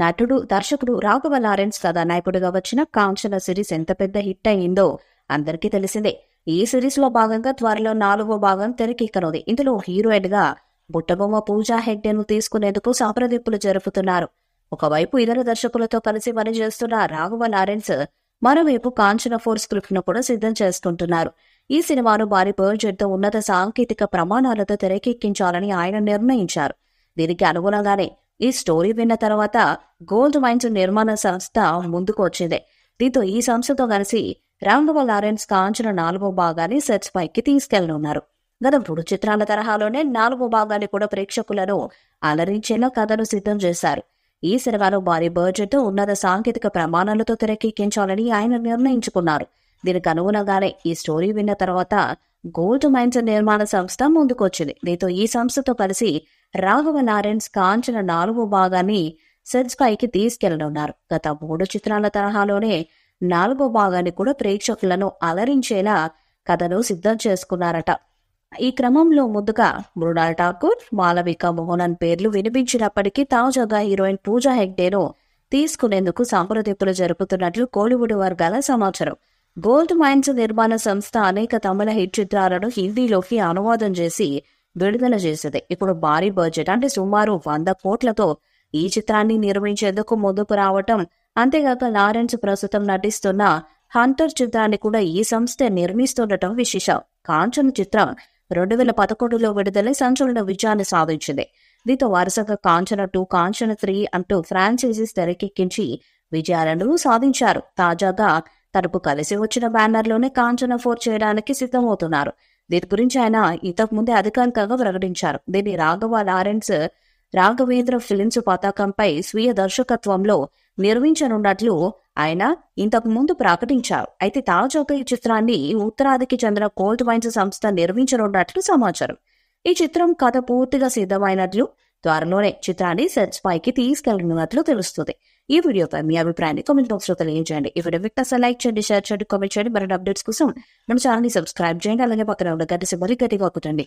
నటుడు దర్శకుడు రాఘవ లారెన్స్ కథానాయకుడిగా వచ్చిన కాంచన సిరీస్ ఎంత పెద్ద హిట్ అయిందో అందరికీ తెలిసిందే. ఈ సిరీస్ లో భాగంగా త్వరలో 4వ భాగం తెరకెక్కనుంది. ఇందులో హీరోయిన్ గా బుట్టబొమ్మ పూజా హెగ్డేను తీసుకునేందుకు సంప్రదింపులు జరుపుతున్నారు. ఒకవైపు ఇతర దర్శకులతో కలిసి పనిచేస్తున్న రాఘవ లారెన్స్ మరోవైపు కాంచన 4 స్క్రిప్ట్ ను కూడా సిద్ధం చేసుకుంటున్నారు. ఈ సినిమాను భారీ బడ్జెట్ తో ఉన్నత సాంకేతిక ప్రమాణాలతో తెరకెక్కించాలని ఆయన నిర్ణయించారు. దీనికి అనుగుణంగానే ఈ స్టోరీ విన్న తర్వాత గోల్డ్ మైన్స్ నిర్మాణ సంస్థ ముందుకు వచ్చింది. దీంతో ఈ సంస్థతో కలిసి రాఘవ లారెన్స్ కాంచన 4వ భాగాన్ని సెట్స్ పైకి తీసుకెళ్లనున్నారు. గత 3 చిత్రాల తరహాలోనే 4వ భాగాన్ని కూడా ప్రేక్షకులను అలరించేలా కథను సిద్ధం చేశారు. ఈ సినిమాను భారీ బడ్జెట్ తో ఉన్నత సాంకేతిక ప్రమాణాలతో తెరకెక్కించాలని ఆయన నిర్ణయించుకున్నారు. దీనికి అనుగుణంగానే ఈ స్టోరీ విన్న తర్వాత గోల్డ్ మైన్స్ నిర్మాణ సంస్థ ముందుకొచ్చింది. దీంతో ఈ సంస్థతో కలిసి రాఘవ లారెన్స్ కాంచన 4వ భాగాన్ని సెట్స్ పైకి తీసుకెళ్లనున్నారు. గత 3 చిత్రాల తరహాలోనే 4వ భాగాన్ని కూడా ప్రేక్షకులను అలరించేలా కథను సిద్ధం చేసుకున్నారట. ఈ క్రమంలో ముందుగా మృణాల్ ఠాకూర్, మాలవిక మోహనన్ పేర్లు వినిపించినప్పటికీ తాజాగా హీరోయిన్ పూజా హెగ్డేను తీసుకునేందుకు సంప్రదింపులు జరుపుతున్నట్లు కోలీవుడ్ వర్గాల సమాచారం. గోల్డ్ మైన్స్ నిర్మాణ సంస్థ అనేక తమిళ హిట్ చిత్రాలను హిందీలోకి అనువాదం చేసి విడుదల చేసింది. ఇప్పుడు భారీ బడ్జెట్ అంటే సుమారు 100 కోట్లతో ఈ చిత్రాన్ని నిర్మించేందుకు ముందుకు రావటం, అంతేగాక లారెన్స్ ప్రస్తుతం నటిస్తున్న హంటర్ చిత్రాన్ని కూడా ఈ సంస్థ నిర్మిస్తుండటం విశేషం. కాంచన చిత్రం 2011లో విడుదలై సంచలన విజయాన్ని సాధించింది. దీంతో వరుసగా కాంచన 2, కాంచన 3 అంటూ ఫ్రాంచైజీస్ తెరకెక్కించి విజయాలను సాధించారు. తాజాగా తనకు కలిసి వచ్చిన బ్యానర్లోనే కాంచన 4 చేయడానికి సిద్ధమవుతున్నారు. దీని గురించి ఆయన ఇంతకుముందే అధికారికంగా ప్రకటించారు. దీన్ని రాఘవ లారెన్స్ రాఘవేంద్ర ఫిలిమ్స్ పతాకంపై స్వీయ దర్శకత్వంలో నిర్మించనున్నట్లు ఆయన ఇంతకు ముందు ప్రకటించారు. అయితే తాజాగా ఈ చిత్రాన్ని ఉత్తరాదికి చెందిన గోల్డ్ మైన్స్ సంస్థ నిర్మించనున్నట్లు సమాచారం. ఈ చిత్రం కథ పూర్తిగా సిద్ధమైనట్లు, త్వరలోనే చిత్రాన్ని సెట్స్ పైకి తీసుకెళ్లనున్నట్లు తెలుస్తుంది. ఈ వీడియోపై మీ అభిప్రాయాన్ని కామెంట్ బాక్స్ లో తెలియజేయండి. ఈ వీడియో మీకు లైక్ చేయండి, షేర్ చేయండి, కామెంట్ చేయండి. మరిన్ని అప్డేట్స్ కోసం మన ఛానల్ ని సబ్స్క్రైబ్ చేయండి. అలాగే పక్కన ఉన్న గంట సింబల్ గట్టిగా కొట్టండి.